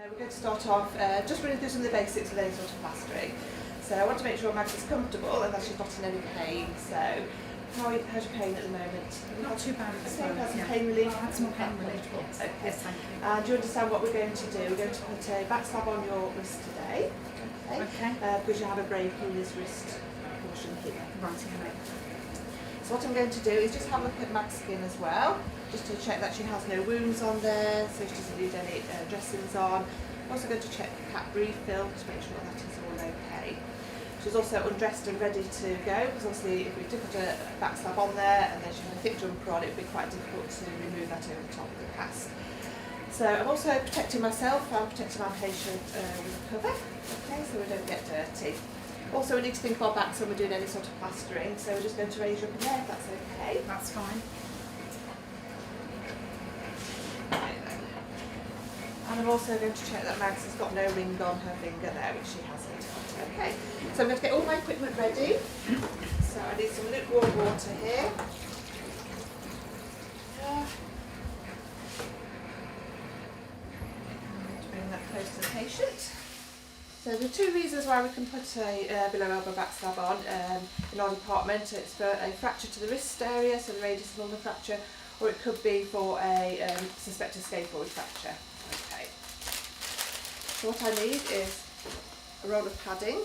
We're going to start off just running through some of the basics of any sort of plastering. So I want to make sure Mags is comfortable and that she's not in any pain. So how's your pain at the moment? Not too bad at the moment. Had some pain relief? I had some pain relief, yes. Okay. Yes, thank you. And do you understand what we're going to do? We're going to put a backslab on your wrist today. Okay. Because you have a break in this wrist portion here. Right, okay. So what I'm going to do is just have a look at Mag's skin as well, just to check that she has no wounds on there, so she doesn't need any dressings on. I'm also going to check the cap refill to make sure that is all okay. She's also undressed and ready to go, because obviously if we did put a backslab on there and then she had a thick jumper on, it would be quite difficult to remove that over the top of the cast. So I'm also protecting myself, I'm protecting my patient with a cover, okay, so we don't get dirty. Also, we need to think of our backs when we're doing any sort of plastering, so we're just going to raise you up in there if that's okay. That's fine. Okay then. And I'm also going to check that Mags has got no ring on her finger there, which she hasn't. Okay, so I'm going to get all my equipment ready. So I need some lukewarm water here. Bring that close to the patient. So there are two reasons why we can put a below elbow backslab on in our department. It's for a fracture to the wrist area, so the radius of the fracture, or it could be for a suspected scaphoid fracture. Okay. So what I need is a roll of padding.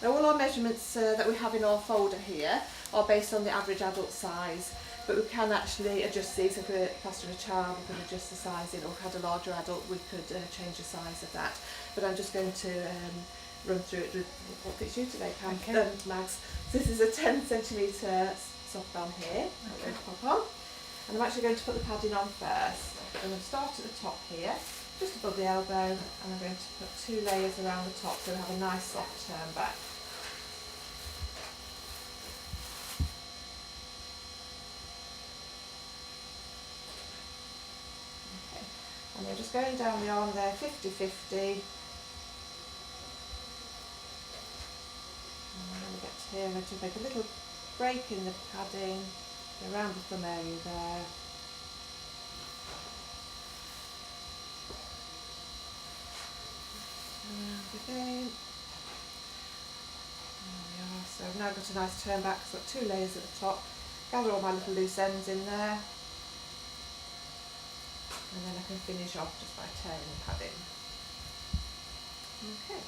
Now all our measurements that we have in our folder here are based on the average adult size, but we can actually adjust these. If we're plastering a child, we can adjust the sizing, or if we had a larger adult, we could change the size of that. But I'm just going to run through it with what fits you today, Pam, okay. Mags. So this is a 10cm soft band here, I'm going to pop on. And I'm actually going to put the padding on first. I'm going to start at the top here, just above the elbow, and I'm going to put 2 layers around the top so we have a nice soft turn back. And we're just going down the arm there, 50-50. And when we get to here, I'm going to make a little break in the padding, go around the thumb area there. Around again. There we are. So I've now got a nice turn back, so I've got 2 layers at the top. Gather all my little loose ends in there. And then I can finish off just by tearing the padding. Okay.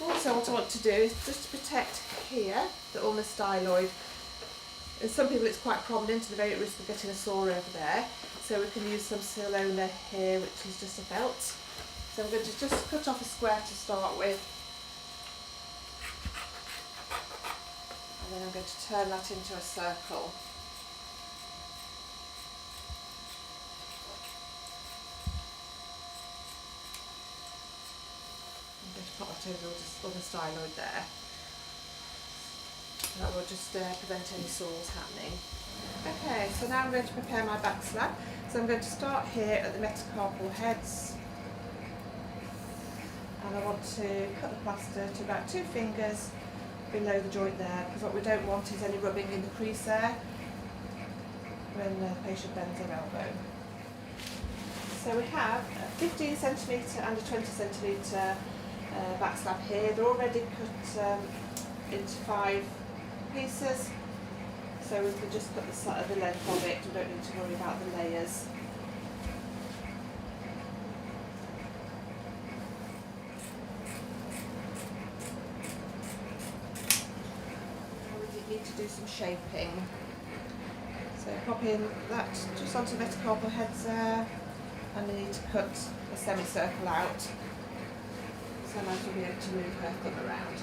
Also what I want to do is just to protect here, the ulnar styloid. In some people it's quite prominent and they're very at risk of getting a sore over there. So we can use some Silona here, which is just a felt. So I'm going to just cut off a square to start with. And then I'm going to turn that into a circle. Pop that over the styloid there. That will just prevent any sores happening. Okay, so now I'm going to prepare my backslab. So I'm going to start here at the metacarpal heads. And I want to cut the plaster to about 2 fingers below the joint there, because what we don't want is any rubbing in the crease there when the patient bends their elbow. So we have a 15cm and a 20cm backslab here. They're already cut into 5 pieces, so we can just cut the length of it. We don't need to worry about the layers. We need to do some shaping. So pop in that just onto the metacarpal heads there, and I need to cut a semicircle out. So I might be able to move her thumb around.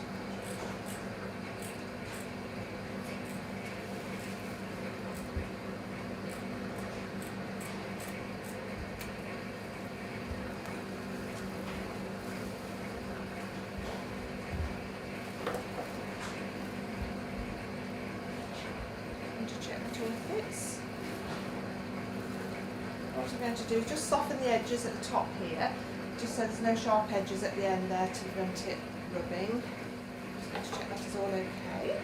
And to check that all fits. What I'm going to do is just soften the edges at the top here, just so there's no sharp edges at the end there to prevent it rubbing. Just going to check that is all okay.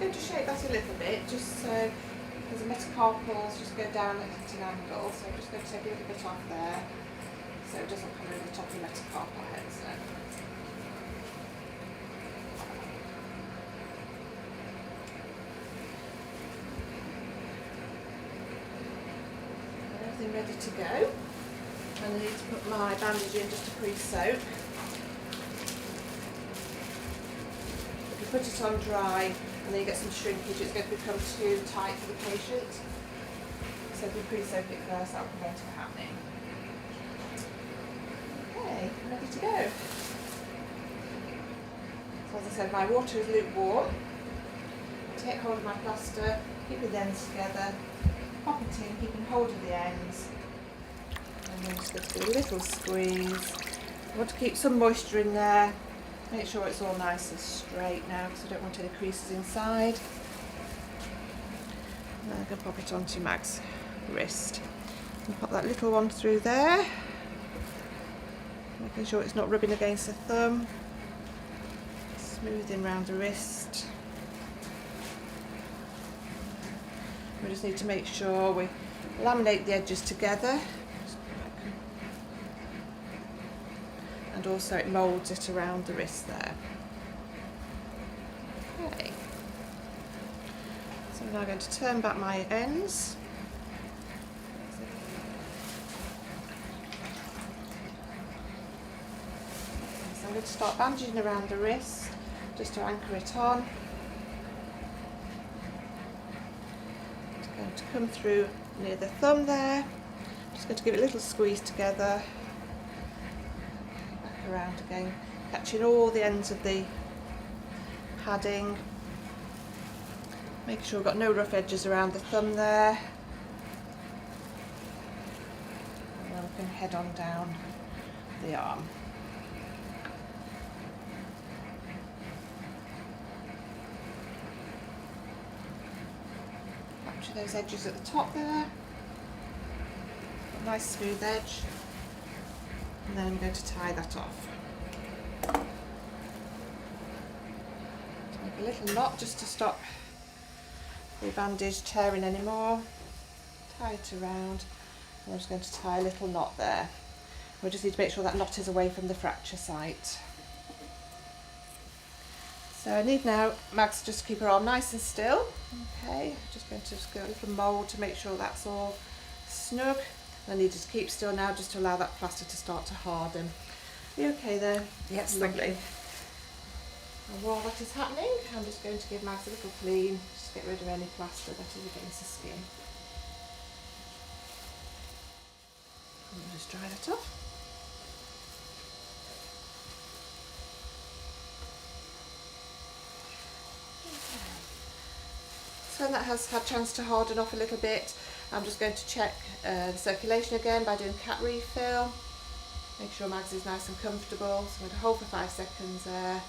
going to shape that a little bit, just so, because the metacarpals just go down at an angle, so I'm just going to take a little bit off there, so it doesn't come over the top of the metacarpal heads then. Everything ready to go. And I need to put my bandage in just to pre-soak. If you put it on dry and then you get some shrinkage, it's going to become too tight for the patient. So if you pre-soak it first, that will prevent it happening. Okay, ready to go. So as I said, my water is lukewarm. Take hold of my plaster, keeping the ends together, pop it in, keeping hold of the ends. And then just going to do a little squeeze. I want to keep some moisture in there. Make sure it's all nice and straight now because I don't want any creases inside. And then I'm going to pop it onto Mag's wrist. And pop that little one through there. Making sure it's not rubbing against the thumb. Smoothing around the wrist. We just need to make sure we laminate the edges together. And also it moulds it around the wrist there. Okay. So I'm now going to turn back my ends. So I'm going to start bandaging around the wrist just to anchor it on. It's going to come through near the thumb there. Just going to give it a little squeeze together. Around again, catching all the ends of the padding, making sure we've got no rough edges around the thumb there, and then we can head on down the arm. Capture those edges at the top there, a nice smooth edge. And then I'm going to tie that off. Make a little knot just to stop the bandage tearing anymore. Tie it around. And I'm just going to tie a little knot there. We just need to make sure that knot is away from the fracture site. So I need now Max just to keep her arm nice and still. Okay, just going to go a little mould to make sure that's all snug. I need to keep still now just to allow that plaster to start to harden. Are you okay there? Yes, lovely. thank you. And while that is happening, I'm just going to give Max a little clean, just to get rid of any plaster that is against the skin. And I'll just dry that off. So when that has had a chance to harden off a little bit, I'm just going to check the circulation again by doing cat refill. Make sure Mags is nice and comfortable. So I'm going to hold for 5 seconds there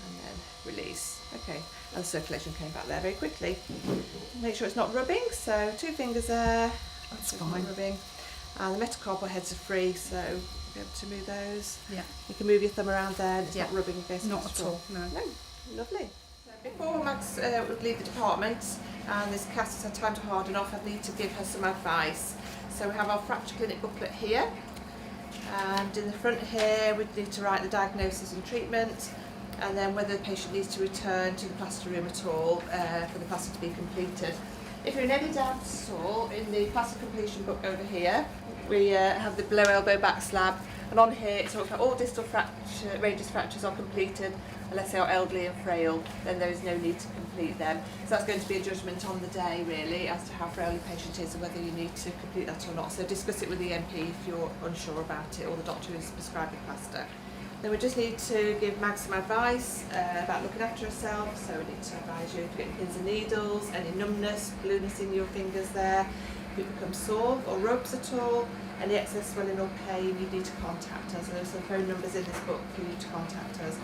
and then release. Okay, and the circulation came back there very quickly. Make sure it's not rubbing, so 2 fingers there. That's so fine. Not rubbing. And the metacarpal heads are free, so you'll be able to move those. Yeah. You can move your thumb around there and it's Yeah. not rubbing against the Not at nostril. all, no. No, lovely. Before Max would leave the department and this cast has had time to harden off, I'd need to give her some advice. So we have our fracture clinic booklet here, and in the front here we need to write the diagnosis and treatment, and then whether the patient needs to return to the plaster room at all for the plaster to be completed. If you're in any doubt at all, in the plaster completion book over here, we have the Below Elbow Backslab, and on here it talks about all distal fracture, radius fractures are completed unless they are elderly and frail, then there is no need to complete them. So that's going to be a judgment on the day really as to how frail your patient is and whether you need to complete that or not. So discuss it with the MP if you're unsure about it, or the doctor who's prescribed the plaster. Then we just need to give Mag some advice about looking after herself. So we need to advise you to get pins and needles, any numbness, blueness in your fingers there, if it becomes sore or rubs at all, any excess swelling or pain, you need to contact us. And there's some phone numbers in this book for you to contact us.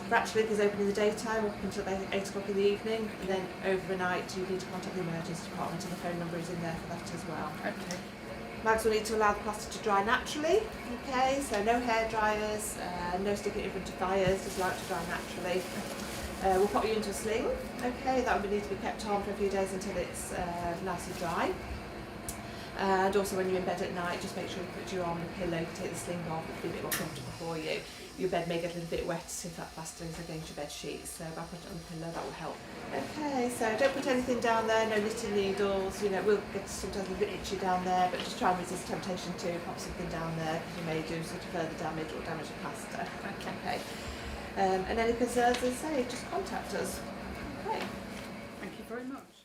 Fracture Clinic is open in the daytime up until 8 o'clock in the evening, and then overnight you need to contact the emergency department, and the phone number is in there for that as well. Okay. Mags will need to allow the plaster to dry naturally, okay, so no hair dryers, no sticking it in front of fires, just allow it to dry naturally. We'll pop you into a sling. Okay, that would need to be kept on for a few days until it's nice and dry. And also when you're in bed at night, just make sure you put your arm on the pillow, take the sling off, it'll be a bit more comfortable for you. Your bed may get a little bit wet if that plaster is against your bed sheets, so if I put it on the pillow, that will help. Okay, so don't put anything down there, no knitting needles, you know, we'll get sometimes a bit itchy down there, but just try and resist temptation to pop something down there because you may do sort of further damage or damage the plaster. Okay. And any concerns, as I say, just contact us. Okay. Thank you very much.